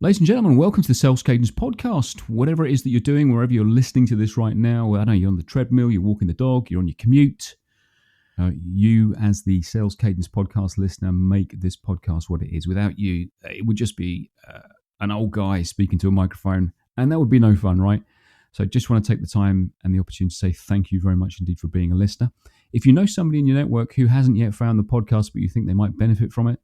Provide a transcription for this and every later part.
Ladies and gentlemen, welcome to the Sales Cadence Podcast. Whatever it is that you're doing, wherever you're listening to this right now, I know you're on the treadmill, you're walking the dog, you're on your commute. You, as the Sales Cadence Podcast listener, make this podcast what it is. Without you, it would just be an old guy speaking to a microphone, and that would be no fun, right? So I just want to take the time and the opportunity to say thank you very much indeed for being a listener. If you know somebody in your network who hasn't yet found the podcast, but you think they might benefit from it,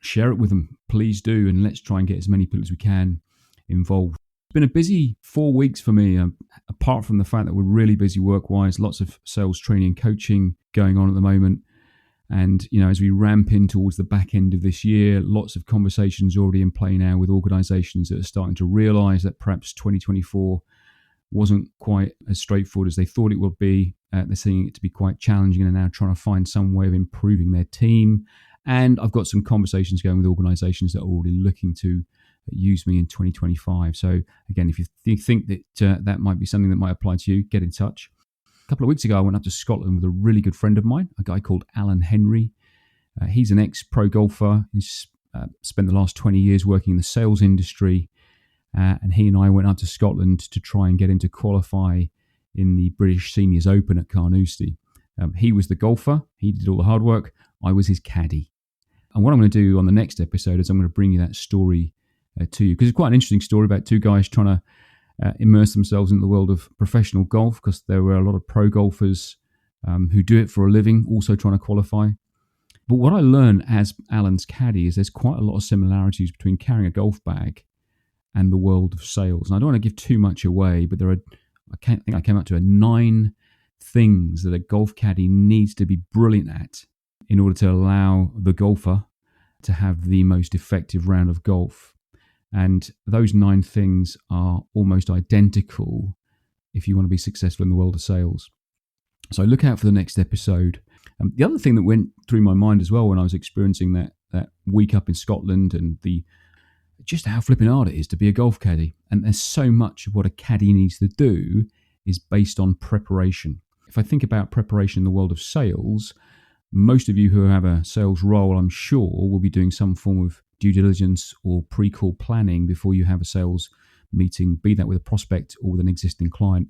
share it with them, please do, and let's try and get as many people as we can involved. It's been a busy 4 weeks for me, apart from the fact that we're really busy work-wise, lots of sales training and coaching going on at the moment. And, as we ramp in towards the back end of this year, lots of conversations already in play now with organizations that are starting to realize that perhaps 2024 wasn't quite as straightforward as they thought it would be. They're seeing it to be quite challenging and are now trying to find some way of improving their team. And I've got some conversations going with organizations that are already looking to use me in 2025. So again, if you think that that might be something that might apply to you, get in touch. A couple of weeks ago, I went up to Scotland with a really good friend of mine, a guy called Alan Henry. He's an ex-pro golfer. He's spent the last 20 years working in the sales industry. And he and I went up to Scotland to try and get him to qualify in the British Seniors Open at Carnoustie. He was the golfer. He did all the hard work. I was his caddy. And what I'm going to do on the next episode is I'm going to bring you that story to you, because it's quite an interesting story about two guys trying to immerse themselves in the world of professional golf, because there were a lot of pro golfers who do it for a living, also trying to qualify. But what I learned as Alan's caddy is there's quite a lot of similarities between carrying a golf bag and the world of sales. And I don't want to give too much away, but I came up to 9 things that a golf caddy needs to be brilliant at in order to allow the golfer to have the most effective round of golf. And those 9 things are almost identical if you want to be successful in the world of sales. So look out for the next episode. The other thing that went through my mind as well when I was experiencing that week up in Scotland and just how flipping hard it is to be a golf caddy. And there's so much of what a caddy needs to do is based on preparation. If I think about preparation in the world of sales, most of you who have a sales role, I'm sure, will be doing some form of due diligence or pre-call planning before you have a sales meeting, be that with a prospect or with an existing client.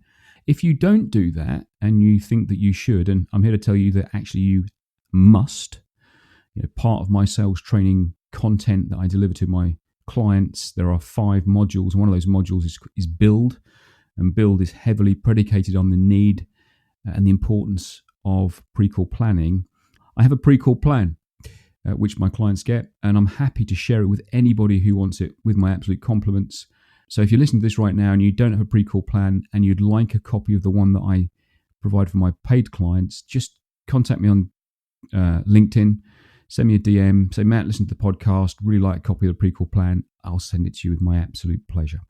If you don't do that and you think that you should, and I'm here to tell you that actually you must, part of my sales training content that I deliver to my clients, there are 5 modules. One of those modules is build, and build is heavily predicated on the need and the importance of pre-call planning. I have a pre-call plan, which my clients get, and I'm happy to share it with anybody who wants it with my absolute compliments. So if you're listening to this right now and you don't have a pre-call plan and you'd like a copy of the one that I provide for my paid clients, just contact me on LinkedIn, send me a DM, say, Matt, listen to the podcast, really like a copy of the pre-call plan. I'll send it to you with my absolute pleasure.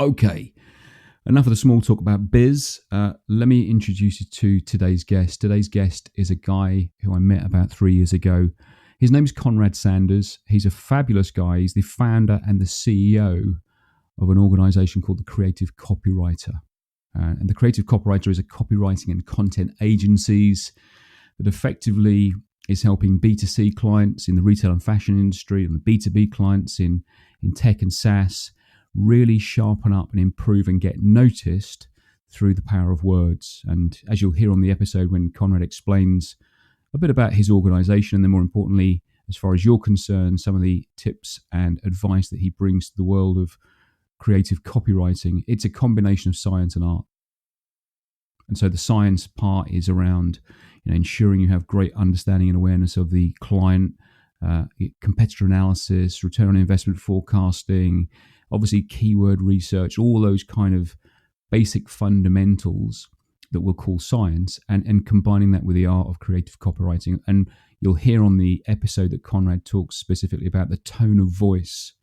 Okay. Enough of the small talk about biz. Let me introduce you to today's guest. Today's guest is a guy who I met about 3 years ago. His name is Konrad Sanders. He's a fabulous guy. He's the founder and the CEO of an organization called the Creative Copywriter. And the Creative Copywriter is a copywriting and content agencies that effectively is helping B2C clients in the retail and fashion industry and the B2B clients in tech and SaaS really sharpen up and improve and get noticed through the power of words. And as you'll hear on the episode when Konrad explains a bit about his organization, and then more importantly, as far as you're concerned, some of the tips and advice that he brings to the world of creative copywriting, it's a combination of science and art. And so the science part is around ensuring you have great understanding and awareness of the client, competitor analysis, return on investment forecasting, obviously keyword research, all those kind of basic fundamentals that we'll call science, and combining that with the art of creative copywriting. And you'll hear on the episode that Konrad talks specifically about the tone of voice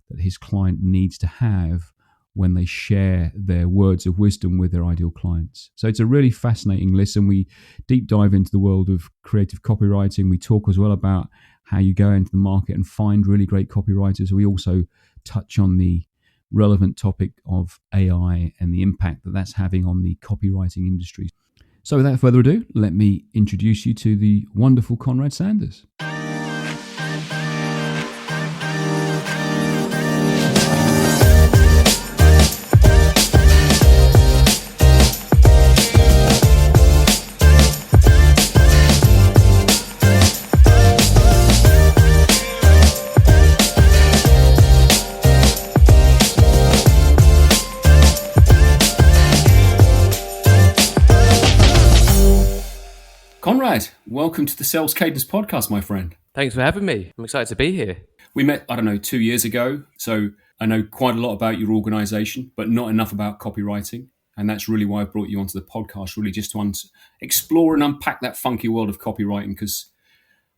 that his client needs to have when they share their words of wisdom with their ideal clients. So it's a really fascinating listen. We deep dive into the world of creative copywriting. We talk as well about how you go into the market and find really great copywriters. We also touch on the relevant topic of AI and the impact that that's having on the copywriting industry. So without further ado, let me introduce you to the wonderful Konrad Sanders. welcome to the Sales Cadence podcast, my friend. Thanks for having me. I'm excited to be here. We met, 2 years ago, so I know quite a lot about your organization, but not enough about copywriting. And that's really why I brought you onto the podcast, really just to explore and unpack that funky world of copywriting, because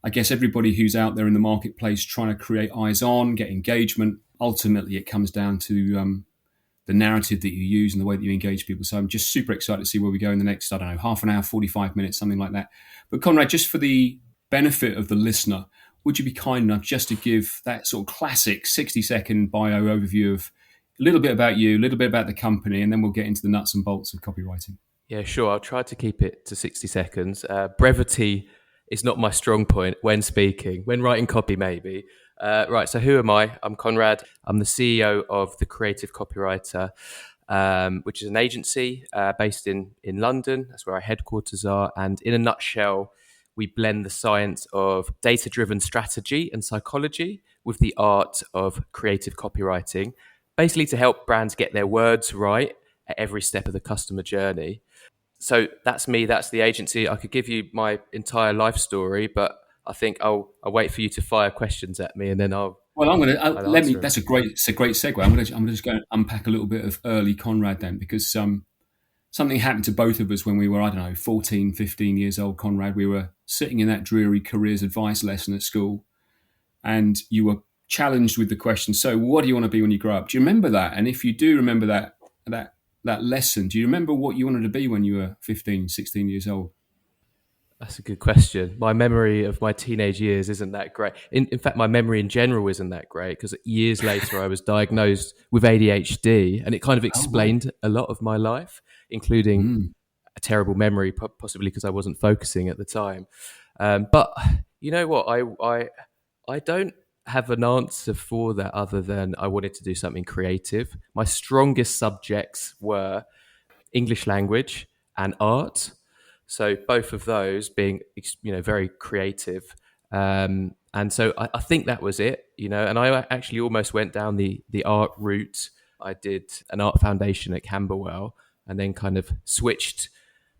I guess everybody who's out there in the marketplace trying to create eyes on, get engagement, ultimately it comes down to the narrative that you use and the way that you engage people. So I'm just super excited to see where we go in the next, half an hour, 45 minutes, something like that. But Konrad, just for the benefit of the listener, would you be kind enough just to give that sort of classic 60-second bio overview of a little bit about you, a little bit about the company, and then we'll get into the nuts and bolts of copywriting. Yeah, sure. I'll try to keep it to 60 seconds. Brevity is not my strong point when speaking, when writing copy maybe. Right, so who am I? I'm Konrad. I'm the CEO of the Creative Copywriter, which is an agency based in London. That's where our headquarters are. And in a nutshell, we blend the science of data-driven strategy and psychology with the art of creative copywriting, basically to help brands get their words right at every step of the customer journey. So that's me, that's the agency. I could give you my entire life story, but I think I'll wait for you to fire questions at me and then I'll. Well, that's a great segue. I'm just going to unpack a little bit of early Konrad then, because something happened to both of us when we were, 14, 15 years old, Konrad. We were sitting in that dreary careers advice lesson at school, and you were challenged with the question, so what do you want to be when you grow up? Do you remember that? And if you do remember that lesson, do you remember what you wanted to be when you were 15, 16 years old? That's a good question. My memory of my teenage years isn't that great. In fact, my memory in general isn't that great, because years later I was diagnosed with ADHD, and it kind of explained a lot of my life, including a terrible memory, possibly because I wasn't focusing at the time. But you know what? I don't have an answer for that other than I wanted to do something creative. My strongest subjects were English language and art. So both of those being, very creative. And so I think that was it, and I actually almost went down the art route. I did an art foundation at Camberwell and then kind of switched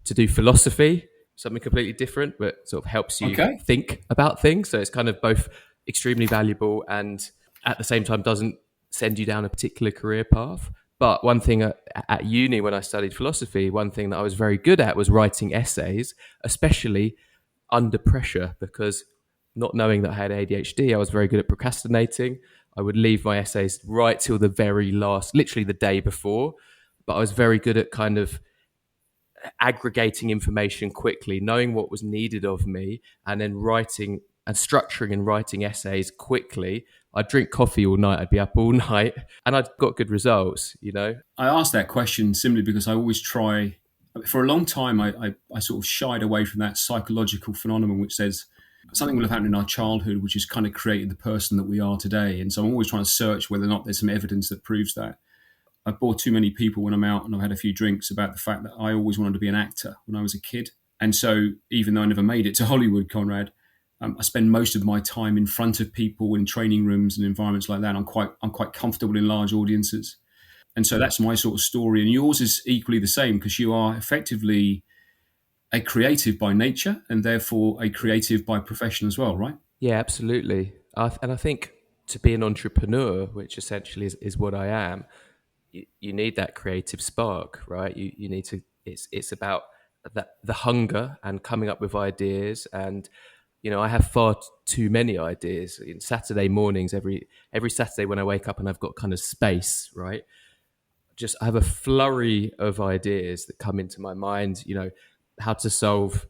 to do philosophy, something completely different, but sort of helps you think about things. So it's kind of both extremely valuable and at the same time doesn't send you down a particular career path. But one thing at uni, when I studied philosophy, one thing that I was very good at was writing essays, especially under pressure, because not knowing that I had ADHD, I was very good at procrastinating. I would leave my essays right till the very last, literally the day before. But I was very good at kind of aggregating information quickly, knowing what was needed of me, and then writing and structuring and writing essays quickly. I'd drink coffee all night, I'd be up all night, and I'd got good results, I asked that question simply because I always try, for a long time, I sort of shied away from that psychological phenomenon which says something will have happened in our childhood which has kind of created the person that we are today. And so I'm always trying to search whether or not there's some evidence that proves that. I bore too many people when I'm out and I've had a few drinks about the fact that I always wanted to be an actor when I was a kid. And so even though I never made it to Hollywood, Konrad, I spend most of my time in front of people in training rooms and environments like that. I'm quite comfortable in large audiences. And so that's my sort of story. And yours is equally the same, because you are effectively a creative by nature and therefore a creative by profession as well, right? Yeah, absolutely. And I think to be an entrepreneur, which essentially is what I am, you need that creative spark, right? You need to, it's about the hunger and coming up with ideas. And I have far too many ideas. In Saturday mornings, every Saturday when I wake up and I've got kind of space, right? I have a flurry of ideas that come into my mind, how to solve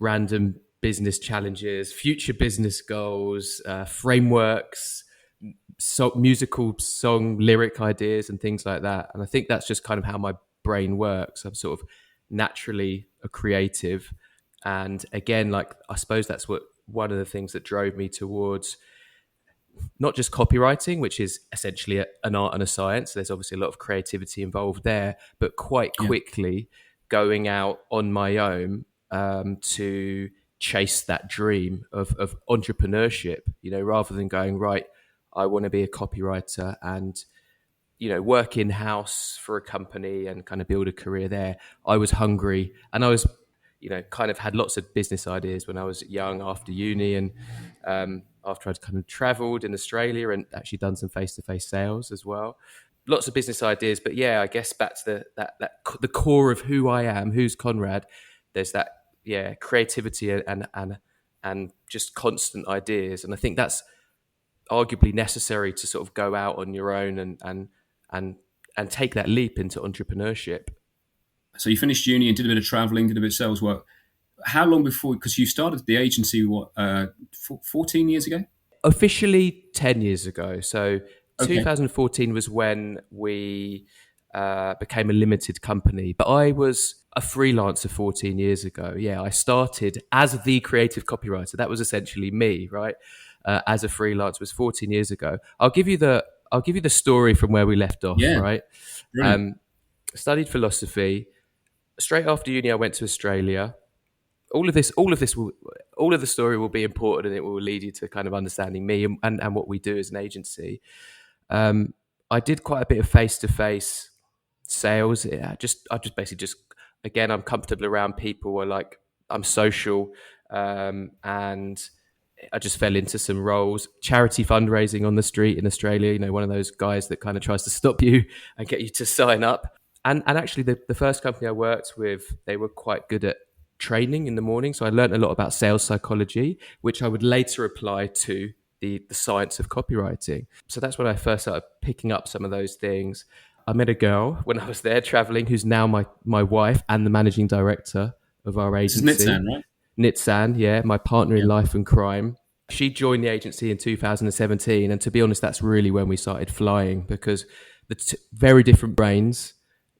random business challenges, future business goals, frameworks, musical song lyric ideas and things like that. And I think that's just kind of how my brain works. I'm sort of naturally a creative. And again, I suppose that's one of the things that drove me towards not just copywriting, which is essentially an art and a science. There's obviously a lot of creativity involved there, but quite quickly going out on my own to chase that dream of entrepreneurship, rather than going, right, I want to be a copywriter and, work in-house for a company and kind of build a career there. I was hungry and I was kind of had lots of business ideas when I was young after uni, and after I'd kind of traveled in Australia and actually done some face-to-face sales as well. Lots of business ideas, but yeah, I guess back to the core of who I am, who's Konrad. There's that, creativity and just constant ideas, and I think that's arguably necessary to sort of go out on your own and take that leap into entrepreneurship. So you finished uni and did a bit of traveling, did a bit of sales work. How long before, because you started the agency, 14 years ago? Officially 10 years ago. So Okay. 2014 was when we became a limited company. But I was a freelancer 14 years ago. Yeah, I started as the creative copywriter. That was essentially me, right? As a freelancer, was 14 years ago. I'll give you the story from where we left off, Yeah, right? brilliant. Studied philosophy. Straight after uni, I went to Australia. All of the story will be important, and it will lead you to kind of understanding me and what we do as an agency. I did quite a bit of face-to-face sales. I just basically just, again, I'm comfortable around people. I'm social, and I just fell into some roles. Charity fundraising on the street in Australia, one of those guys that kind of tries to stop you and get you to sign up. And actually, the first company I worked with, they were quite good at training in the morning. So I learned a lot about sales psychology, which I would later apply to the science of copywriting. So that's when I first started picking up some of those things. I met a girl when I was there traveling, who's now my wife and the managing director of our agency. This is Nitsan, right? Nitsan, yeah, my partner in life and crime. She joined the agency in 2017. And to be honest, that's really when we started flying, because very different brains.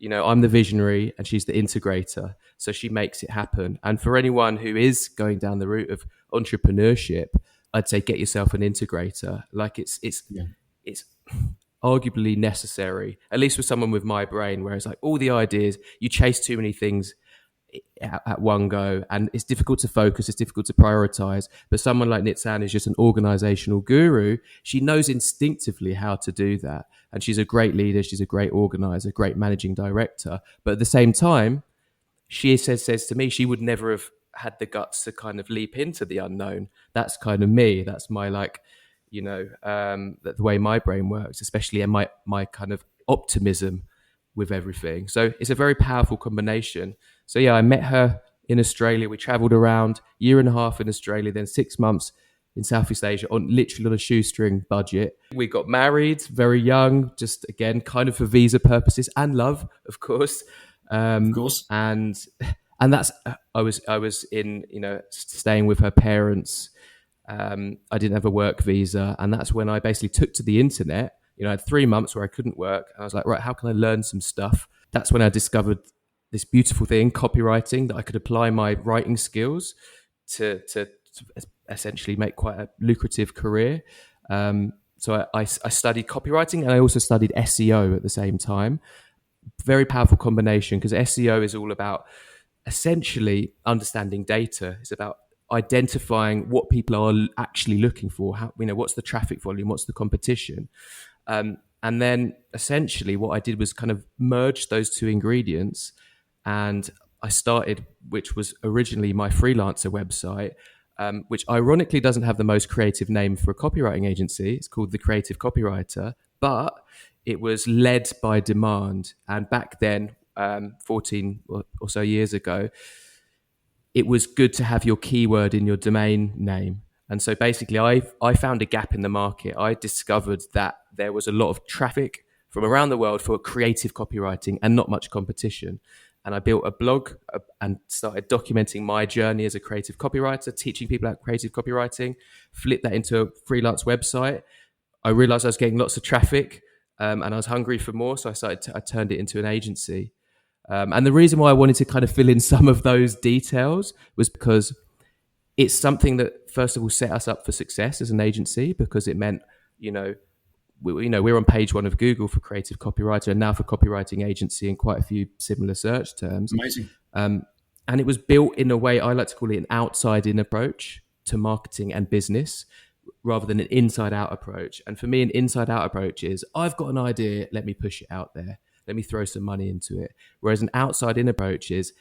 I'm the visionary and she's the integrator. So she makes it happen. And for anyone who is going down the route of entrepreneurship, I'd say get yourself an integrator. Like it's arguably necessary, at least with someone with my brain, whereas like all the ideas, you chase too many things at one go, and it's difficult to focus, it's difficult to prioritize. But someone like Nitsan is just an organizational guru. She knows instinctively how to do that, and she's a great leader, she's a great organizer, great managing director. But at the same time, she says to me she would never have had the guts to kind of leap into the unknown. That's kind of me. That's my the way my brain works, especially, and my kind of optimism with everything. So it's a very powerful combination. So yeah, I met her in Australia. We traveled around, year and a half in Australia, then 6 months in Southeast Asia, literally on a shoestring budget. We got married very young, just again, kind of for visa purposes and love, of course. Of course. And that's, I was in, staying with her parents. I didn't have a work visa. And that's when I basically took to the internet. I had 3 months where I couldn't work. And I was like, right, how can I learn some stuff? That's when I discovered this beautiful thing, copywriting, that I could apply my writing skills to essentially make quite a lucrative career. So I studied copywriting, and I also studied SEO at the same time. Very powerful combination, because SEO is all about essentially understanding data. It's about identifying what people are actually looking for. How, what's the traffic volume? What's the competition? And then essentially what I did was kind of merge those two ingredients. And I started, which was originally my freelancer website, which ironically doesn't have the most creative name for a copywriting agency. It's called the Creative Copywriter, but it was led by demand. And back then, 14 or so years ago, it was good to have your keyword in your domain name. And so basically I found a gap in the market. I discovered that there was a lot of traffic from around the world for creative copywriting and not much competition. And I built a blog and started documenting my journey as a creative copywriter, teaching people about creative copywriting, flipped that into a freelance website. I realized I was getting lots of traffic, and I was hungry for more. So I turned it into an agency. And the reason why I wanted to kind of fill in some of those details was because it's something that, first of all, set us up for success as an agency, because it meant, we're on page 1 of Google for creative copywriter, and now for copywriting agency, and quite a few similar search terms. Amazing. And it was built in a way, I like to call it an outside-in approach to marketing and business, rather than an inside-out approach. And for me, an inside-out approach is, I've got an idea, let me push it out there. Let me throw some money into it. Whereas an outside-in approach is,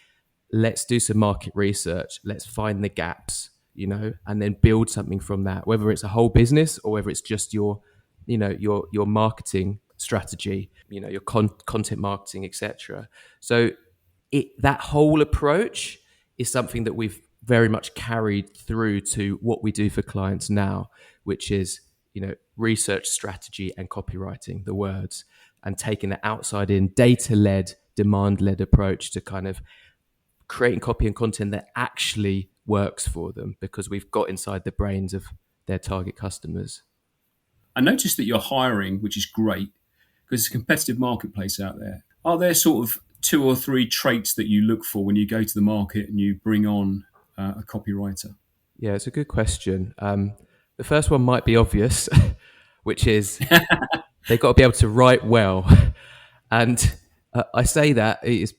let's do some market research. Let's find the gaps, and then build something from that, whether it's a whole business or whether it's just your marketing strategy, your content marketing, etc. So that whole approach is something that we've very much carried through to what we do for clients now, which is, research, strategy, and copywriting, the words, and taking the outside in, data-led, demand-led approach to kind of creating copy and content that actually works for them, because we've got inside the brains of their target customers. I noticed that you're hiring, which is great, because it's a competitive marketplace out there. Are there sort of 2 or 3 traits that you look for when you go to the market and you bring on a copywriter? Yeah, it's a good question. The first one might be obvious, which is they've got to be able to write well. And I say that it's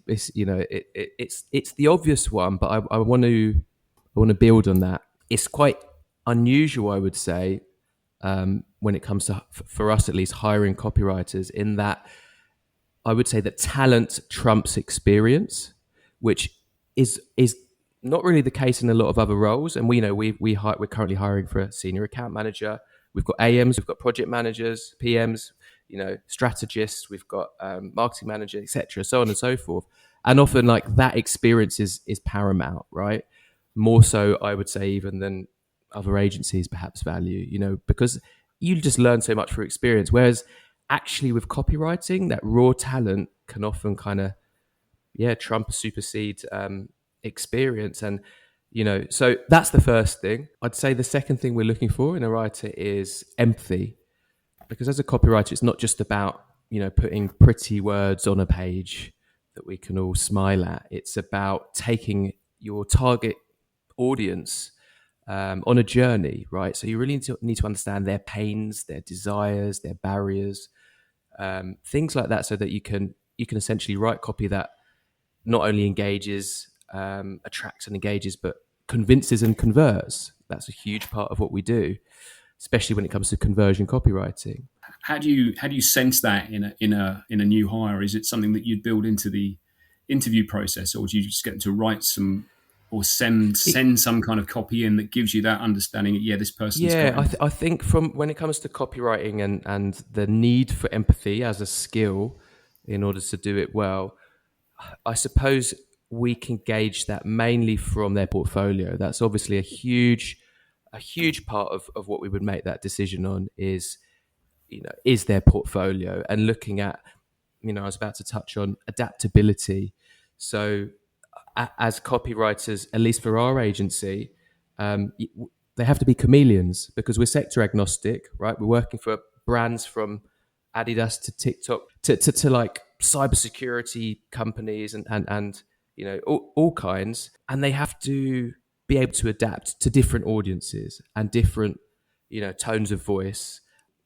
the obvious one, but I want to build on that. It's quite unusual, I would say, when it comes to, for us at least, hiring copywriters, in that I would say that talent trumps experience, which is not really the case in a lot of other roles. And we're currently hiring for a senior account manager. We've got AMs, we've got project managers, PMs, strategists, we've got marketing manager, etc., so on and so forth. And often, like, that experience is paramount, right? More so, I would say, even than other agencies perhaps value, because you just learn so much through experience. Whereas actually with copywriting, that raw talent can often kind of, trump, supersede experience. And, so that's the first thing. I'd say the second thing we're looking for in a writer is empathy. Because as a copywriter, it's not just about, putting pretty words on a page that we can all smile at. It's about taking your target audience on a journey, right? So you really need to understand their pains, their desires, their barriers, things like that, so that you can essentially write copy that not only engages, attracts and engages, but convinces and converts. That's a huge part of what we do, especially when it comes to conversion copywriting. How do you sense that in a new hire? Is it something that you'd build into the interview process, or do you just get them to write some or send some kind of copy in that gives you that understanding that, this person's I think from when it comes to copywriting and the need for empathy as a skill in order to do it well, I suppose we can gauge that mainly from their portfolio. That's obviously a huge part of what we would make that decision on is their portfolio, and looking at, I was about to touch on adaptability. So as copywriters, at least for our agency, they have to be chameleons, because we're sector agnostic, right? We're working for brands from Adidas to TikTok to like cybersecurity companies and all kinds, and they have to be able to adapt to different audiences and different tones of voice,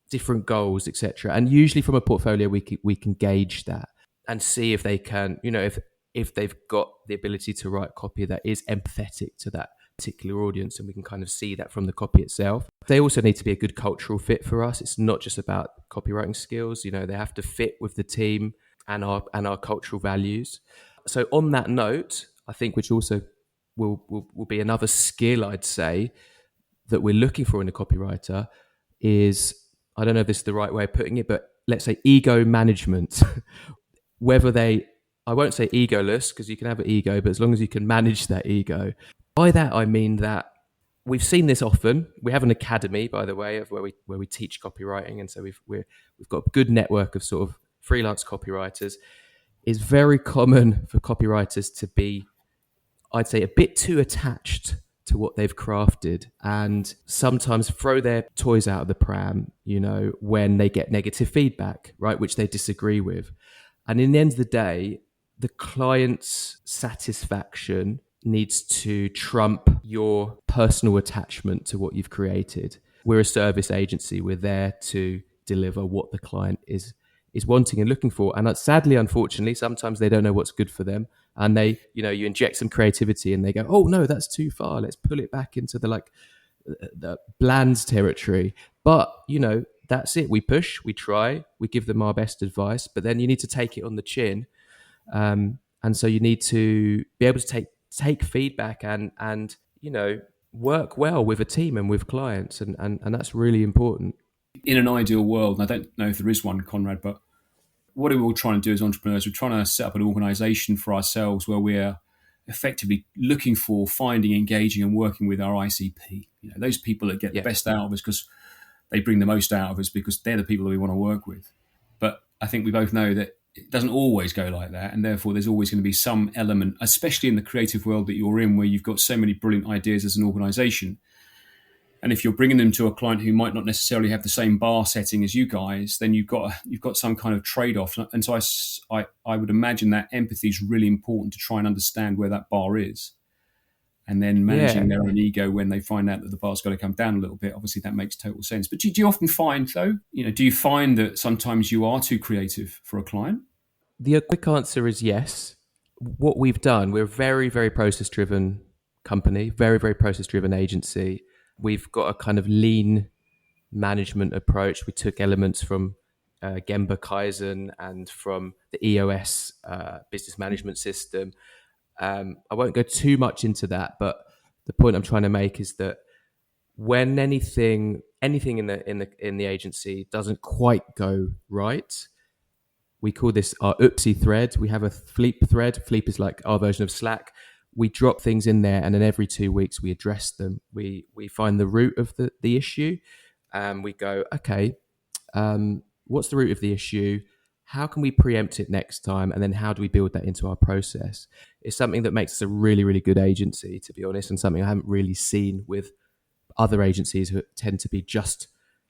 different goals, etc. And usually from a portfolio we can gauge that and see if they can, if they've got the ability to write copy that is empathetic to that particular audience, and we can kind of see that from the copy itself. They also need to be a good cultural fit for us. It's not just about copywriting skills, they have to fit with the team and our cultural values. So on that note, I think, which also will be another skill, I'd say, that we're looking for in a copywriter is, I don't know if this is the right way of putting it, but let's say ego management. I won't say egoless, because you can have an ego, but as long as you can manage that ego. By that, I mean that we've seen this often. We have an academy, by the way, of where we teach copywriting. And so we've got a good network of sort of freelance copywriters. It's very common for copywriters to be, I'd say, a bit too attached to what they've crafted, and sometimes throw their toys out of the pram, when they get negative feedback, right, which they disagree with. And in the end of the day, the client's satisfaction needs to trump your personal attachment to what you've created. We're a service agency. We're there to deliver what the client is wanting and looking for. And sadly, unfortunately, sometimes they don't know what's good for them. And they, you inject some creativity and they go, oh no, that's too far. Let's pull it back into the bland territory. But, that's it. We push, we try, we give them our best advice, but then you need to take it on the chin. And so you need to be able to take take feedback and work well with a team and with clients, and that's really important. In an ideal world, and I don't know if there is one, Conrad, but what we're all trying to do as entrepreneurs, we're trying to set up an organization for ourselves where we're effectively looking for, finding, engaging, and working with our ICP. Those people that get the best out of us because they bring the most out of us because they're the people that we want to work with. But I think we both know that it doesn't always go like that, and therefore there's always going to be some element, especially in the creative world that you're in, where you've got so many brilliant ideas as an organization. And if you're bringing them to a client who might not necessarily have the same bar setting as you guys, then you've got some kind of trade-off. And so I would imagine that empathy is really important to try and understand where that bar is, and then managing their own ego when they find out that the bar's got to come down a little bit. Obviously, that makes total sense. But do you often find, though, do you find that sometimes you are too creative for a client? The quick answer is yes. What we've done, we're a very, very process-driven company, very, very process-driven agency. We've got a kind of lean management approach. We took elements from Gemba Kaizen and from the EOS business management system. I won't go too much into that, but the point I'm trying to make is that when anything in the agency doesn't quite go right, we call this our oopsie thread. We have a Fleep thread. Fleep is like our version of Slack. We drop things in there, and then every 2 weeks we address them. We find the root of the issue, and we go, okay, what's the root of the issue? How can we preempt it next time? And then how do we build that into our process? It's something that makes us a really, really good agency, to be honest, and something I haven't really seen with other agencies who tend to be just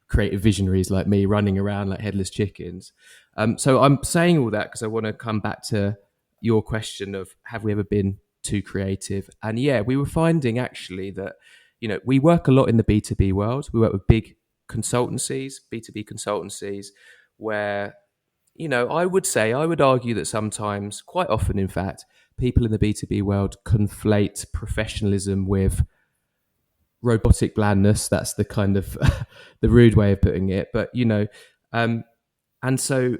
creative visionaries like me running around like headless chickens. So I'm saying all that because I want to come back to your question of have we ever been too creative? And yeah, we were finding actually that, we work a lot in the B2B world. We work with big consultancies, B2B consultancies, where, I would argue that sometimes, quite often in fact, people in the B2B world conflate professionalism with robotic blandness. That's the kind of the rude way of putting it. But, and so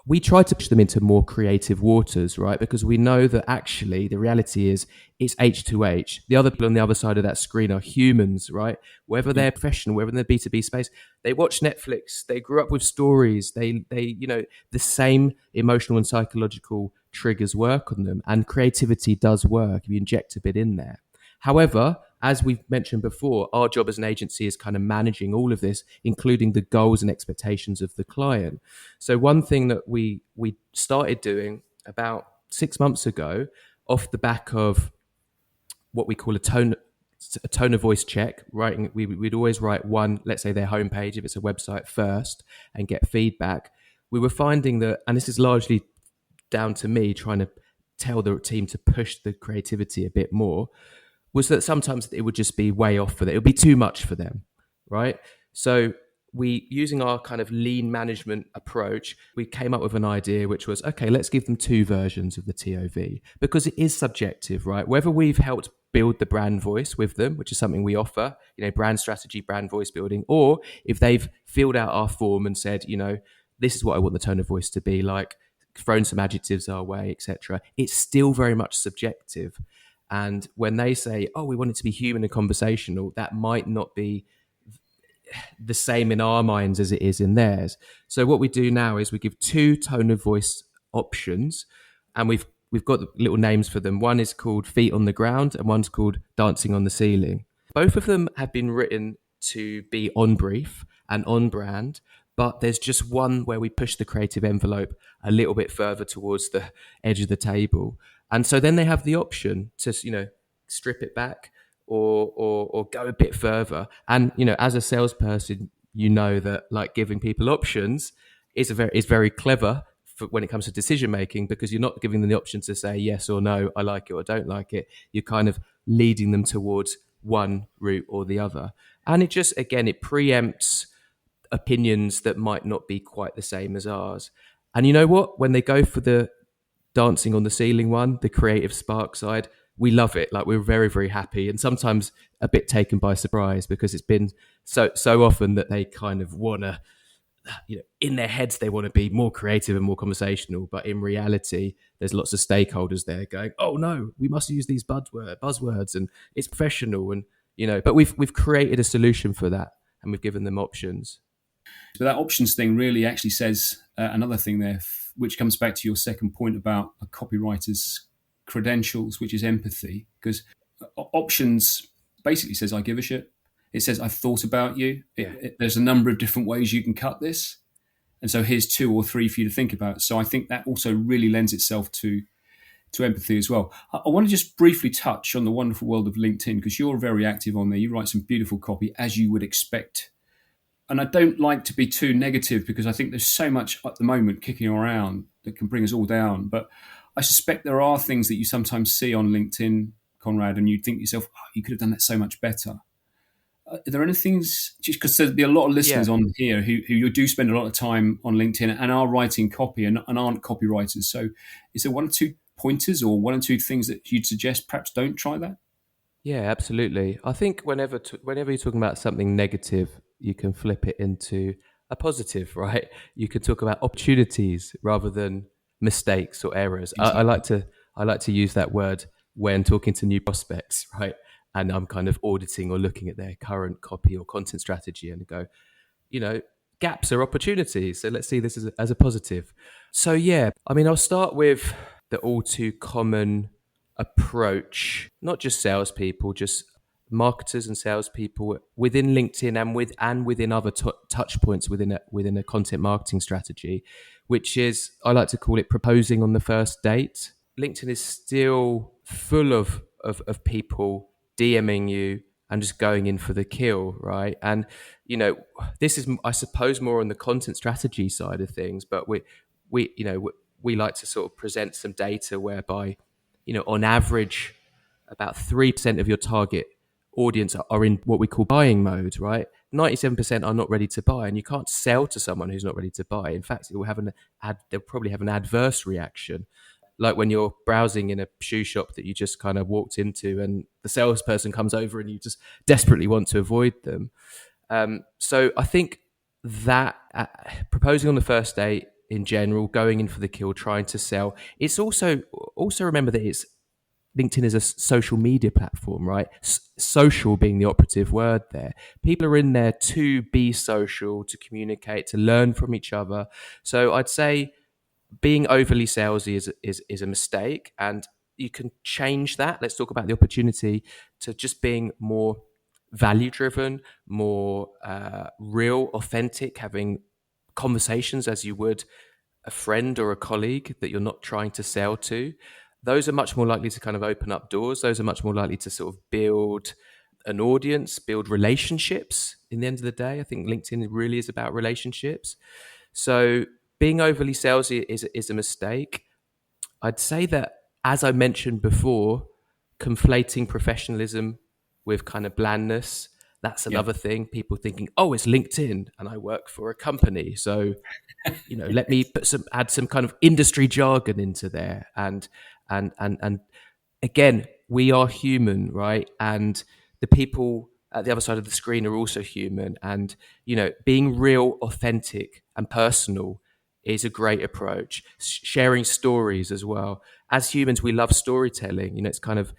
we try to push them into more creative waters, right? Because we know that actually the reality is it's H2H. The other people on the other side of that screen are humans, right? Whether they're professional, whether they're in the B2B space, they watch Netflix, they grew up with stories, they the same emotional and psychological triggers work on them, and creativity does work if you inject a bit in there. However, as we've mentioned before, our job as an agency is kind of managing all of this, including the goals and expectations of the client. So one thing that we started doing about 6 months ago, off the back of what we call a tone of voice check, writing, we'd always write one, let's say their homepage, if it's a website first, and get feedback. We were finding that, and this is largely down to me trying to tell the team to push the creativity a bit more, was that sometimes it would just be way off for them. It would be too much for them, right? So we, using our kind of lean management approach, we came up with an idea, which was, okay, let's give them 2 versions of the TOV, because it is subjective, right? Whether we've helped build the brand voice with them, which is something we offer, brand strategy, brand voice building, or if they've filled out our form and said, this is what I want the tone of voice to be like, thrown some adjectives our way, etc., it's still very much subjective. And when they say, oh, we want it to be human and conversational, that might not be the same in our minds as it is in theirs. So what we do now is we give 2 tone of voice options, and we've got little names for them. One is called Feet on the Ground and one's called Dancing on the Ceiling. Both of them have been written to be on brief and on brand, but there's just one where we push the creative envelope a little bit further towards the edge of the table. And so then they have the option to, strip it back or go a bit further. And, as a salesperson, that like giving people options is very clever for when it comes to decision making, because you're not giving them the option to say yes or no, I like it or don't like it. You're kind of leading them towards one route or the other. And it just, again, it preempts opinions that might not be quite the same as ours. And you know what? When they go for the Dancing on the Ceiling one, the creative spark side, we love it. Like, we're very, very happy, and sometimes a bit taken by surprise, because it's been so often that they kind of want to in their heads they want to be more creative and more conversational, but in reality there's lots of stakeholders there going, oh no, we must use these buzzwords and it's professional, and but we've created a solution for that, and we've given them options. So that options thing really actually says another thing there, which comes back to your second point about a copywriter's credentials, which is empathy, because options basically says I give a shit. It says I've thought about you. There's a number of different ways you can cut this, and so here's 2 or 3 for you to think about. So I think that also really lends itself to empathy as well. I want to just briefly touch on the wonderful world of LinkedIn, because you're very active on there. You write some beautiful copy, as you would expect. And I don't like to be too negative, because I think there's so much at the moment kicking around that can bring us all down. But I suspect there are things that you sometimes see on LinkedIn, Konrad, and you think to yourself, oh, you could have done that so much better. Are there any things, just because there'll be a lot of listeners on here who do spend a lot of time on LinkedIn and are writing copy and aren't copywriters. So is there 1 or 2 pointers or 1 or 2 things that you'd suggest perhaps don't try that? Yeah, absolutely. I think whenever you're talking about something negative, you can flip it into a positive, right? You can talk about opportunities rather than mistakes or errors. Exactly. I like to use that word when talking to new prospects, right? And I'm kind of auditing or looking at their current copy or content strategy and go, gaps are opportunities. So let's see this as a positive. So yeah, I mean, I'll start with the all too common approach, not just salespeople, just marketers and salespeople within LinkedIn and within other touch points within a content marketing strategy, which is, I like to call it proposing on the first date. LinkedIn is still full of people DMing you and just going in for the kill, right? And this is, I suppose, more on the content strategy side of things, but we like to sort of present some data whereby, on average, about 3% of your target audience are in what we call buying mode, right? 97% are not ready to buy, and you can't sell to someone who's not ready to buy. In fact, they'll probably have an adverse reaction, like when you're browsing in a shoe shop that you just kind of walked into, and the salesperson comes over, and you just desperately want to avoid them. So I think that proposing on the first date in general, going in for the kill, trying to sell. It's also remember that LinkedIn is a social media platform, right? Social being the operative word there. People are in there to be social, to communicate, to learn from each other. So I'd say being overly salesy is a mistake, and you can change that. Let's talk about the opportunity to just being more value driven, more real, authentic, having conversations as you would a friend or a colleague that you're not trying to sell to. Those are much more likely to kind of open up doors. Those are much more likely to sort of build an audience, build relationships. In the end of the day, I think LinkedIn really is about relationships. So being overly salesy is a mistake. I'd say that, as I mentioned before, conflating professionalism with kind of blandness, that's another thing. People thinking, oh, it's LinkedIn and I work for a company, so let me add some kind of industry jargon into there. And again, we are human, right? And the people at the other side of the screen are also human. And being real, authentic, and personal is a great approach. Sharing stories as well. As humans, we love storytelling. It's kind of,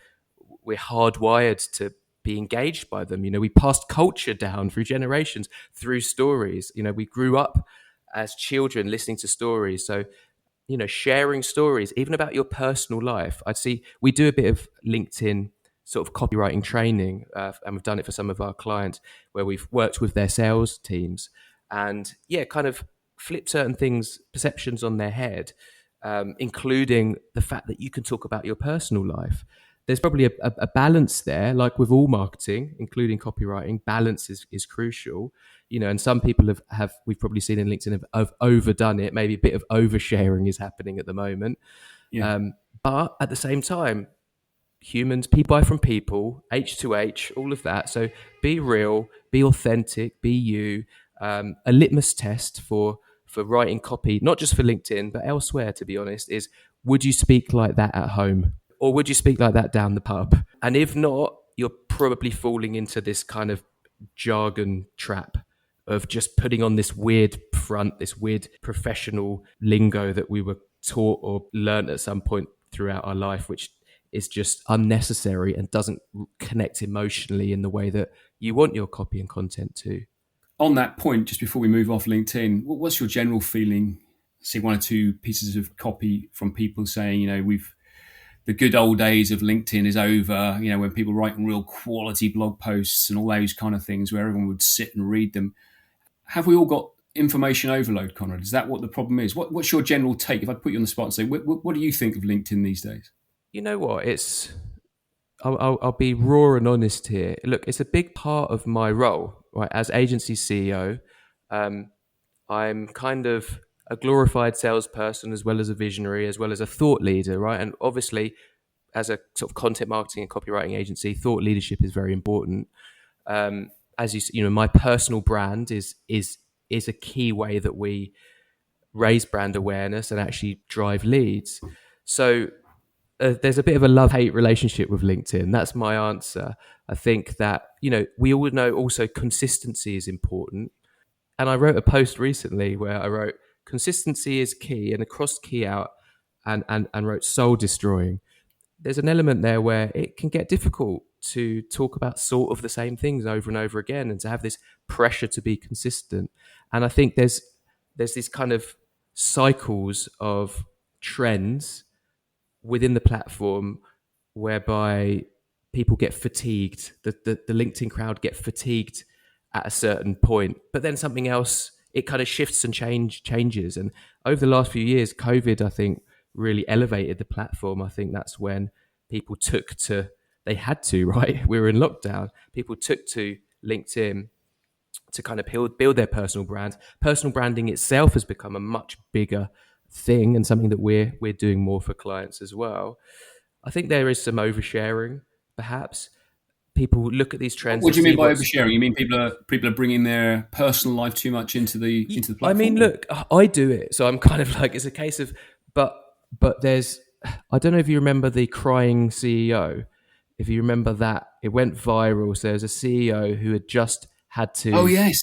we're hardwired to be engaged by them. We passed culture down through generations through stories. We grew up as children listening to stories. So, sharing stories, even about your personal life. I'd see we do a bit of LinkedIn sort of copywriting training, and we've done it for some of our clients where we've worked with their sales teams and kind of flip certain things, perceptions on their head, including the fact that you can talk about your personal life. There's probably a balance there, like with all marketing, including copywriting. Balance is crucial, and some people have we've probably seen in LinkedIn have overdone it. Maybe a bit of oversharing is happening at the moment. Yeah. But at the same time, humans, people buy from people, H to H, all of that. So be real, be authentic, be you. A litmus test for writing copy, not just for LinkedIn, but elsewhere, to be honest, is would you speak like that at home? Or would you speak like that down the pub? And if not, you're probably falling into this kind of jargon trap of just putting on this weird front, this weird professional lingo that we were taught or learned at some point throughout our life, which is just unnecessary and doesn't connect emotionally in the way that you want your copy and content to. On that point, just before we move off LinkedIn, what's your general feeling? See one or two pieces of copy from people saying, the good old days of LinkedIn is over, when people writing real quality blog posts and all those kind of things where everyone would sit and read them. Have we all got information overload, Konrad? Is that what the problem is? What's your general take? If I put you on the spot and say, what do you think of LinkedIn these days? You know what? I'll be raw and honest here. Look, it's a big part of my role, right? As agency CEO, I'm kind of a glorified salesperson as well as a visionary, as well as a thought leader, right? And obviously, as a sort of content marketing and copywriting agency, thought leadership is very important. As my personal brand is a key way that we raise brand awareness and actually drive leads. So there's a bit of a love-hate relationship with LinkedIn. That's my answer. I think that, we all know also consistency is important. And I wrote a post recently where I wrote, consistency is key, and across key out and wrote soul destroying. There's an element there where it can get difficult to talk about sort of the same things over and over again and to have this pressure to be consistent. And I think there's these kind of cycles of trends within the platform whereby people get fatigued, the LinkedIn crowd get fatigued at a certain point, but then something else, it kind of shifts and changes. And over the last few years, COVID, I think, really elevated the platform. I think that's when people they had to, right? We were in lockdown. People took to LinkedIn to kind of build their personal brand. Personal branding itself has become a much bigger thing and something that we're doing more for clients as well. I think there is some oversharing, perhaps. People look at these trends. What do you mean by oversharing? You mean people are bringing their personal life too much into the platform? I mean, look, I do it, so I'm kind of like, it's a case of, but there's, I don't know if you remember the crying CEO. If you remember that, it went viral. So there's a CEO who had just had to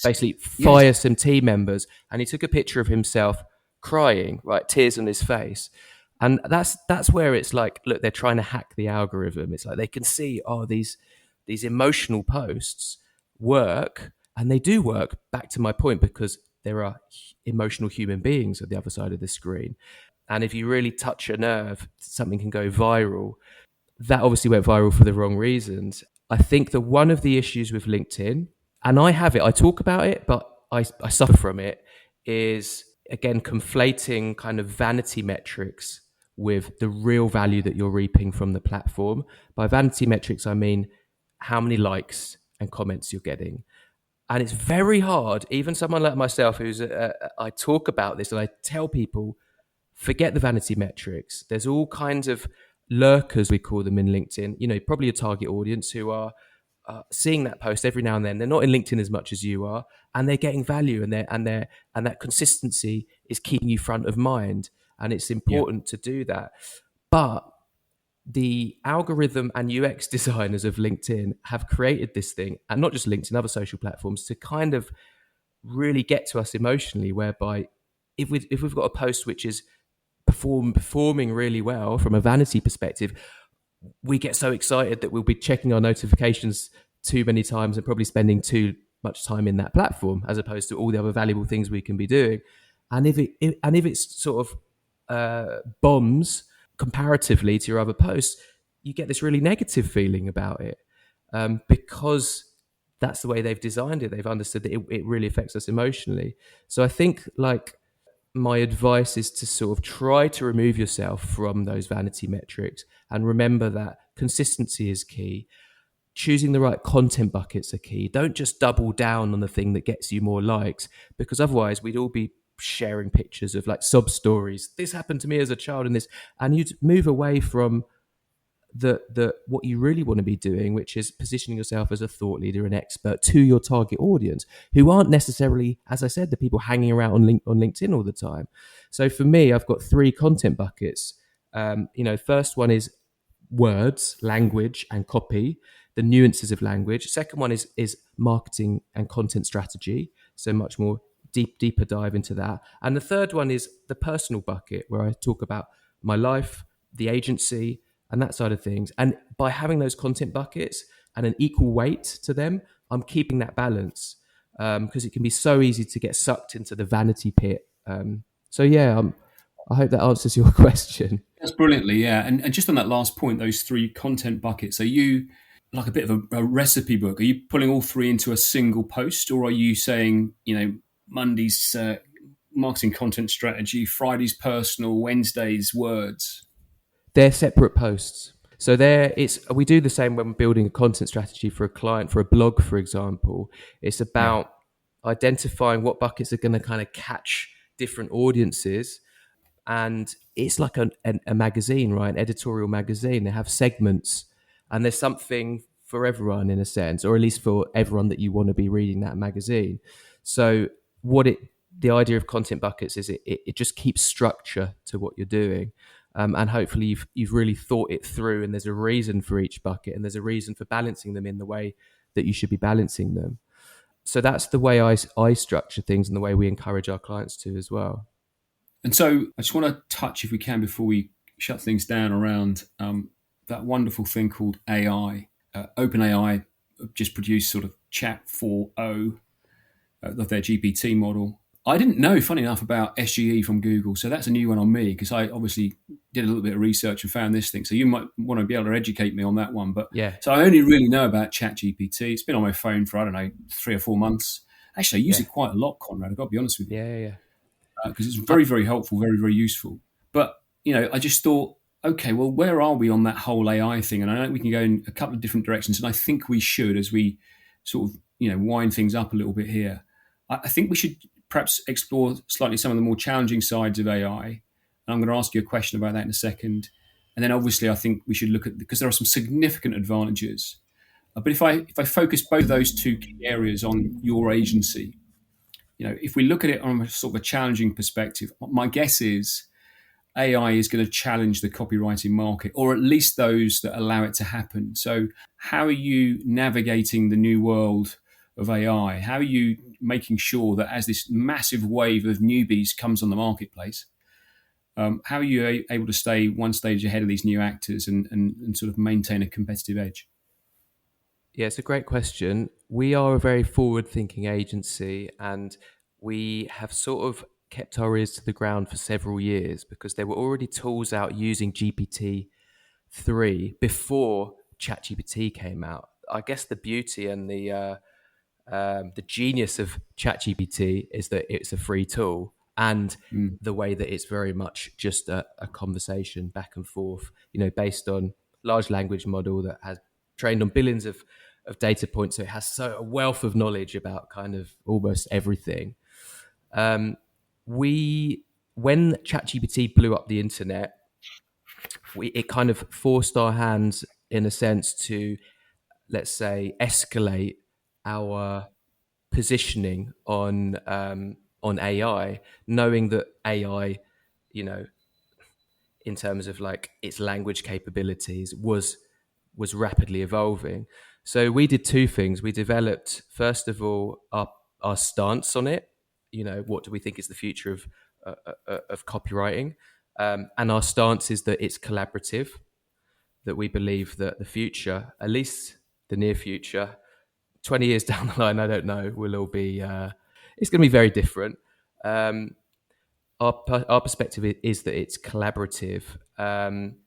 basically fire some team members, and he took a picture of himself crying, right, tears on his face. And that's where it's like, look, they're trying to hack the algorithm. It's like they can see, these emotional posts work, and they do work, back to my point, because there are emotional human beings at the other side of the screen. And if you really touch a nerve, something can go viral. That obviously went viral for the wrong reasons. I think that one of the issues with LinkedIn, and I talk about it, but I suffer from it, is, again, conflating kind of vanity metrics with the real value that you're reaping from the platform. By vanity metrics, I mean how many likes and comments you're getting. And it's very hard, even someone like myself I talk about this and I tell people, forget the vanity metrics. There's all kinds of lurkers, we call them, in LinkedIn, probably a target audience who are seeing that post every now and then. They're not in LinkedIn as much as you are, and they're getting value, and that consistency is keeping you front of mind. And it's important to do that. But the algorithm and UX designers of LinkedIn have created this thing, and not just LinkedIn, other social platforms, to kind of really get to us emotionally, whereby if we've got a post which is performing really well from a vanity perspective, we get so excited that we'll be checking our notifications too many times and probably spending too much time in that platform, as opposed to all the other valuable things we can be doing. And if it's sort of bombs comparatively to your other posts, you get this really negative feeling about it, because that's the way they've designed it. They've understood that it really affects us emotionally. So I think, like, my advice is to sort of try to remove yourself from those vanity metrics and remember that consistency is key. Choosing the right content buckets are key. Don't just double down on the thing that gets you more likes, because otherwise we'd all be sharing pictures of like sob stories. This happened to me as a child, and you'd move away from the what you really want to be doing, which is positioning yourself as a thought leader and expert to your target audience, who aren't necessarily, as I said, the people hanging around on LinkedIn all the time. So for me, I've got 3 content buckets. First one is words, language, and copy, the nuances of language. Second one is marketing and content strategy, so much more deeper dive into that. And the third one is the personal bucket, where I talk about my life, the agency, and that side of things. And by having those content buckets and an equal weight to them, I'm keeping that balance, because it can be so easy to get sucked into the vanity pit. I hope that answers your question. That's brilliantly, yeah. And just on that last point, those three content buckets, are you like a bit of a recipe book? Are you pulling all three into a single post, or are you saying, Monday's marketing content strategy, Friday's personal, Wednesday's words? They're separate posts. So we do the same when we're building a content strategy for a client, for a blog, for example. It's about identifying what buckets are going to kind of catch different audiences. And it's like a magazine, right? An editorial magazine. They have segments, and there's something for everyone in a sense, or at least for everyone that you want to be reading that magazine. So the idea of content buckets is it just keeps structure to what you're doing. And hopefully you've really thought it through, and there's a reason for each bucket, and there's a reason for balancing them in the way that you should be balancing them. So that's the way I structure things, and the way we encourage our clients to as well. And so I just want to touch, if we can, before we shut things down, around that wonderful thing called AI. OpenAI just produced sort of Chat 4.0 of their GPT model. I didn't know, funny enough, about SGE from Google, so that's a new one on me, because I obviously did a little bit of research and found this thing. So you might want to be able to educate me on that one. But yeah, so I only really know about ChatGPT. It's been on my phone for, I don't know, 3 or 4 months. Actually, I use it quite a lot, Konrad. I've got to be honest with you. Yeah. Because it's very, very helpful, very, very useful. But, I just thought, okay, well, where are we on that whole AI thing? And I know we can go in a couple of different directions, and I think we should, as we sort of, wind things up a little bit here. I think we should perhaps explore slightly some of the more challenging sides of AI. And I'm going to ask you a question about that in a second. And then obviously I think we should look at, because there are some significant advantages. But if I focus both of those two key areas on your agency, if we look at it on a sort of a challenging perspective, my guess is AI is going to challenge the copywriting market, or at least those that allow it to happen. So how are you navigating the new world of AI? How are you making sure that as this massive wave of newbies comes on the marketplace, how are you able to stay one stage ahead of these new actors and sort of maintain a competitive edge? Yeah, it's a great question. We are a very forward-thinking agency, and we have sort of kept our ears to the ground for several years, because there were already tools out using GPT-3 before ChatGPT came out. I guess the beauty and the genius of ChatGPT is that it's a free tool, and the way that it's very much just a conversation back and forth, based on large language model that has trained on billions of data points. So it has a wealth of knowledge about kind of almost everything. When ChatGPT blew up the internet, it kind of forced our hands, in a sense, to, let's say, escalate our positioning on AI, knowing that AI, in terms of like its language capabilities, was rapidly evolving. So we did two things. We developed, first of all, our stance on it. What do we think is the future of copywriting? And our stance is that it's collaborative, that we believe that the future, at least the near future, 20 years down the line, I don't know, will all be, it's going to be very different. Our perspective is that it's collaborative. And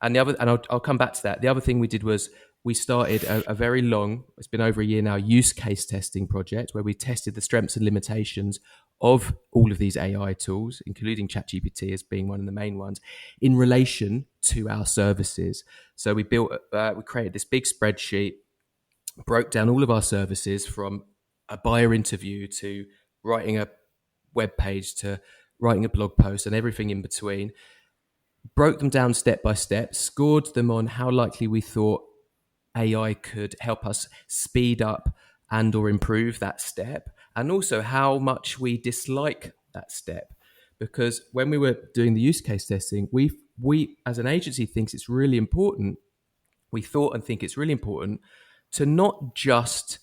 I'll come back to that. The other thing we did was we started a very long, it's been over a year now, use case testing project, where we tested the strengths and limitations of all of these AI tools, including ChatGPT as being one of the main ones, in relation to our services. So we created this big spreadsheet, broke down all of our services, from a buyer interview to writing a web page to writing a blog post and everything in between, broke them down step by step, scored them on how likely we thought AI could help us speed up and or improve that step, and also how much we dislike that step. Because when we were doing the use case testing, we as an agency thinks it's really important, we thought and think it's really important to not just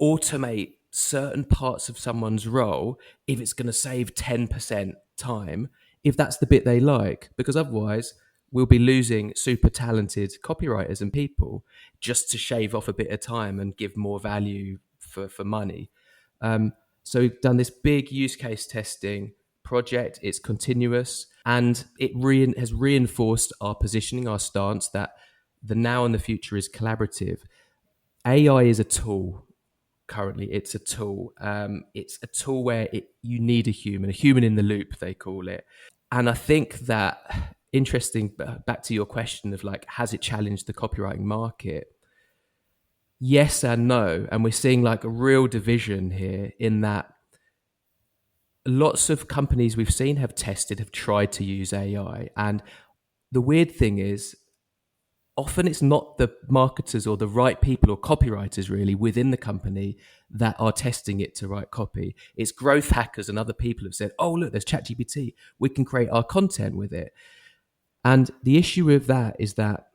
automate certain parts of someone's role if it's going to save 10% time, if that's the bit they like, because otherwise we'll be losing super talented copywriters and people just to shave off a bit of time and give more value for money. So we've done this big use case testing project. It's continuous, and it has reinforced our positioning, our stance that the now and the future is collaborative. AI is a tool. Currently, it's a tool. It's a tool where you need a human in the loop, they call it. And I think that, interesting, back to your question of like, has it challenged the copywriting market? Yes and no. And we're seeing like a real division here in that lots of companies we've seen have tried to use AI. And the weird thing is, often it's not the marketers or the right people or copywriters really within the company that are testing it to write copy. It's growth hackers and other people have said, oh, look, there's ChatGPT. We can create our content with it. And the issue with that is that,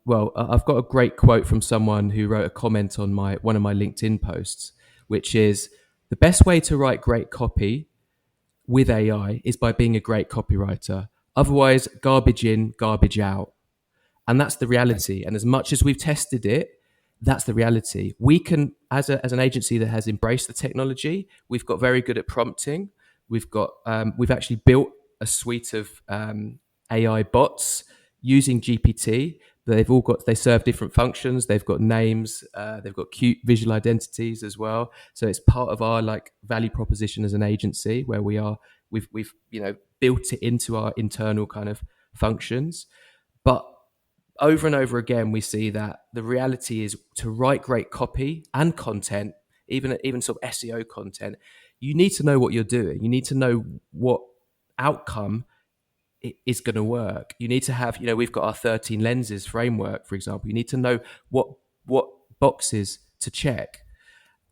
well, I've got a great quote from someone who wrote a comment on one of my LinkedIn posts, which is, the best way to write great copy with AI is by being a great copywriter. Otherwise, garbage in, garbage out. And that's the reality. And as much as we've tested it, that's the reality. We can, as an agency that has embraced the technology, we've got very good at prompting. We've actually built a suite of AI bots using GPT. They serve different functions. They've got names. They've got cute visual identities as well. So it's part of our like value proposition as an agency where we've built it into our internal kind of functions. But over and over again, we see that the reality is, to write great copy and content, even sort of SEO content, you need to know what you're doing. You need to know what outcome is going to work. You need to have, we've got our 13 lenses framework, for example. You need to know what boxes to check.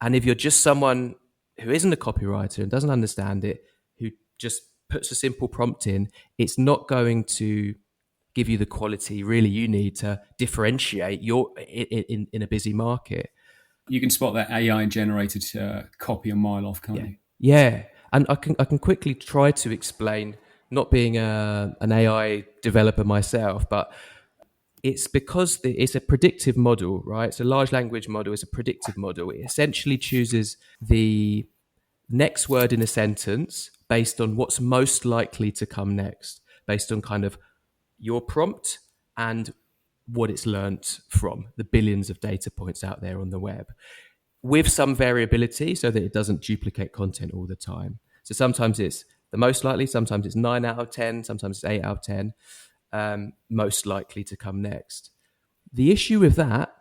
And if you're just someone who isn't a copywriter and doesn't understand it, who just puts a simple prompt in, it's not going to give you the quality really you need to differentiate in a busy market. You can spot that AI generated copy a mile off, can't you? Yeah, and I can quickly try to explain. Not being an AI developer myself, but it's because it's a predictive model, right? So large language model is a predictive model. It essentially chooses the next word in a sentence based on what's most likely to come next, based on kind of your prompt and what it's learnt from the billions of data points out there on the web, with some variability so that it doesn't duplicate content all the time. So sometimes it's the most likely, sometimes it's 9 out of 10, sometimes it's 8 out of 10, most likely to come next. The issue with that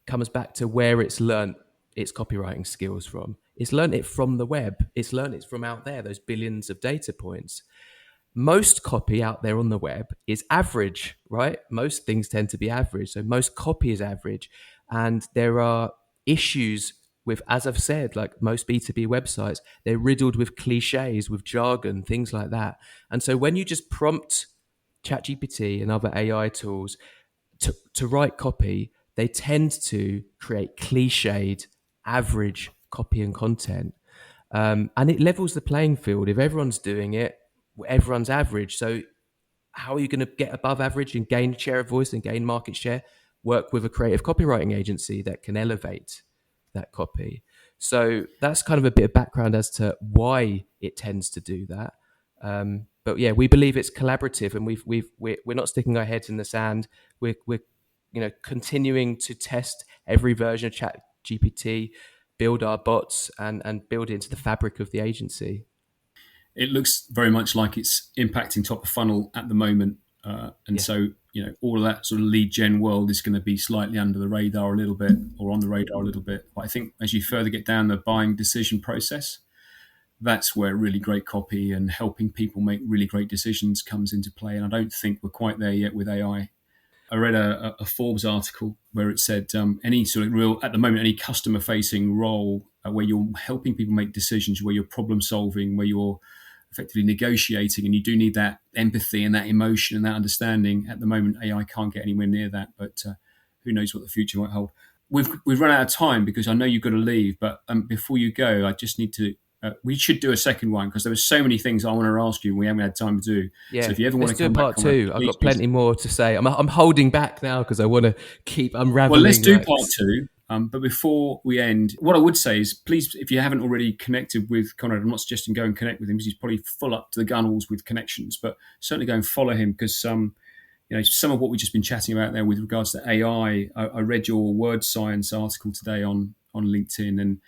comes back to where it's learnt its copywriting skills from. It's learnt it from the web. It's learnt it from out there, those billions of data points. Most copy out there on the web is average, right? Most things tend to be average. So most copy is average. And there are issues with, as I've said, like most B2B websites, they're riddled with cliches, with jargon, things like that. And so when you just prompt ChatGPT and other AI tools to write copy, they tend to create cliched, average copy and content. And it levels the playing field. If everyone's doing it, everyone's average. So how are you going to get above average and gain share of voice and gain market share? Work with a creative copywriting agency that can elevate that copy. So that's kind of a bit of background as to why it tends to do that. But yeah, we believe it's collaborative, and we're not sticking our heads in the sand. We're continuing to test every version of ChatGPT, build our bots, and build it into the fabric of the agency. It looks very much like it's impacting top of funnel at the moment. So, all of that sort of lead gen world is going to be slightly under the radar a little bit, or on the radar a little bit. But I think as you further get down the buying decision process, that's where really great copy and helping people make really great decisions comes into play. And I don't think we're quite there yet with AI. I read a Forbes article where it said any sort of real, at the moment, any customer facing role where you're helping people make decisions, where you're problem solving, where you're effectively negotiating, and you do need that empathy and that emotion and that understanding. At the moment, AI can't get anywhere near that, but who knows what the future might hold. we've run out of time because I know you've got to leave. But before you go, I just need to. We should do a second one because there were so many things I want to ask you and we haven't had time to do. Yeah, so if you ever want let's to do come a part back, two. I've got plenty more to say. I'm holding back now because I want to keep unraveling. Well, let's do part two. But before we end, what I would say is, please, if you haven't already connected with Konrad, I'm not suggesting go and connect with him because he's probably full up to the gunwales with connections. But certainly go and follow him because some of what we've just been chatting about there with regards to AI. I read your word science article today on LinkedIn, and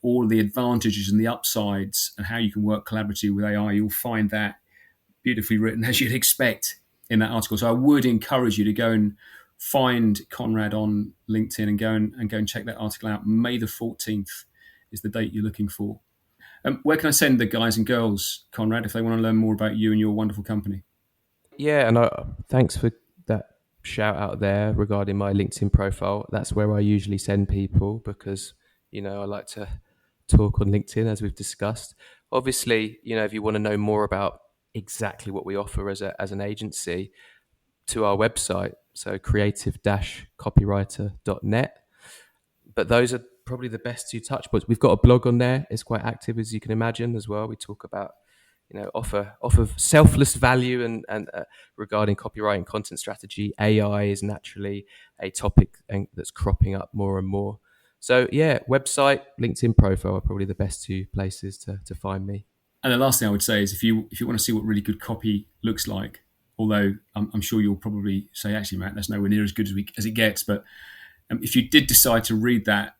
all of the advantages and the upsides and how you can work collaboratively with AI. You'll find that beautifully written as you'd expect in that article. So I would encourage you to go and find Konrad on LinkedIn and go and check that article out. May the 14th is the date you're looking for. Where can I send the guys and girls, Konrad, if they want to learn more about you and your wonderful company? Yeah, and thanks for that shout out there regarding my LinkedIn profile. That's where I usually send people because, I like to talk on LinkedIn as we've discussed. Obviously, if you want to know more about exactly what we offer as an agency, to our website, so creative-copywriter.net. But those are probably the best two touch points. We've got a blog on there. It's quite active, as you can imagine, as well. We talk about offer selfless value and regarding copywriting, content strategy. AI is naturally a topic that's cropping up more and more. So yeah, website, LinkedIn profile are probably the best two places to find me. And the last thing I would say is if you want to see what really good copy looks like, although I'm sure you'll probably say, actually, Matt, that's nowhere near as good as it gets. But if you did decide to read that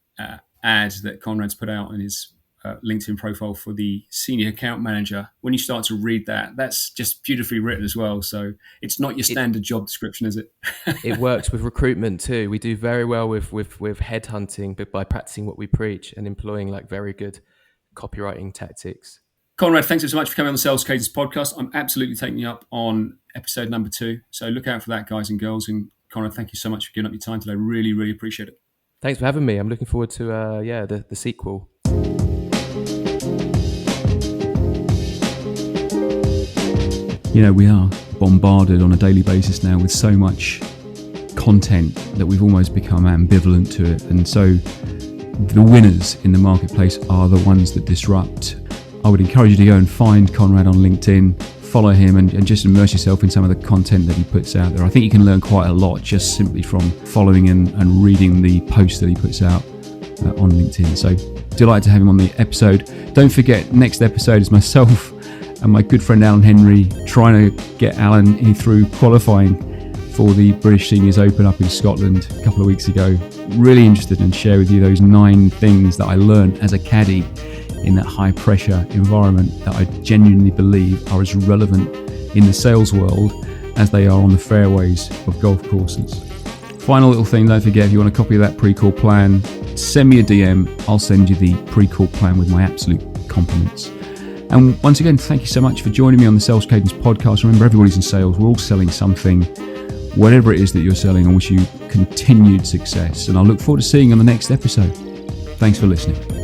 ad that Konrad's put out in his LinkedIn profile for the senior account manager, when you start to read that, that's just beautifully written as well. So it's not your standard job description, is it? It works with recruitment too. We do very well with headhunting, but by practicing what we preach and employing very good copywriting tactics. Konrad, thanks so much for coming on the Sales Cadence podcast. I'm absolutely taking you up on episode number 2. So look out for that, guys and girls. And Konrad, thank you so much for giving up your time today. Really, really appreciate it. Thanks for having me. I'm looking forward to the sequel. We are bombarded on a daily basis now with so much content that we've almost become ambivalent to it. And so the winners in the marketplace are the ones that disrupt. I would encourage you to go and find Konrad on LinkedIn, follow him and just immerse yourself in some of the content that he puts out there. I think you can learn quite a lot just simply from following and reading the posts that he puts out on LinkedIn. So delighted to have him on the episode. Don't forget, next episode is myself and my good friend Alan Henry trying to get Alan through qualifying for the British Seniors Open up in Scotland a couple of weeks ago. Really interested in share with you those 9 things that I learned as a caddy in that high pressure environment that I genuinely believe are as relevant in the sales world as they are on the fairways of golf courses. Final little thing, don't forget, if you want a copy of that pre-call plan, send me a DM. I'll send you the pre-call plan with my absolute compliments. And once again, thank you so much for joining me on the Sales Cadence podcast. Remember, everybody's in sales. We're all selling something. Whatever it is that you're selling, I wish you continued success. And I look forward to seeing you on the next episode. Thanks for listening.